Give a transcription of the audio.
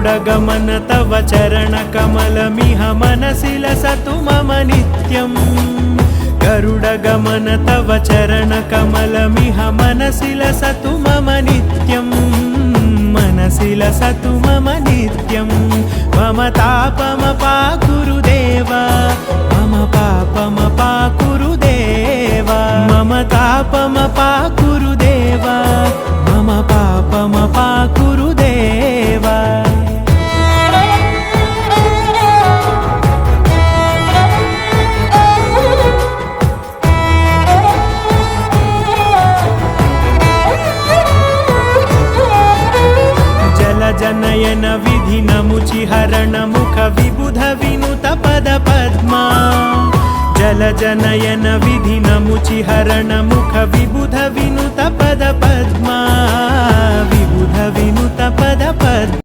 गरुडगमन तव चरणकमलमिह मनसि लसतु मम नित्यम् गरुडगमन तव चरणकमलमिह मनसि लसतु मम नित्यम् मनसि लसतु मम नित्यं मम तापमपाकुरुदेव मम पापमपाकुरुदेव मम तापमपाकुरुदेव मम पापमपाकुरुदेव जनयन विधि नमुचिहरण मुख विबुध विनुत पद पद्मा जल जनयन विधि नमुचिहरण मुख विबुध विनुत पद पद्मा विबुध विनुत पद पद्मा।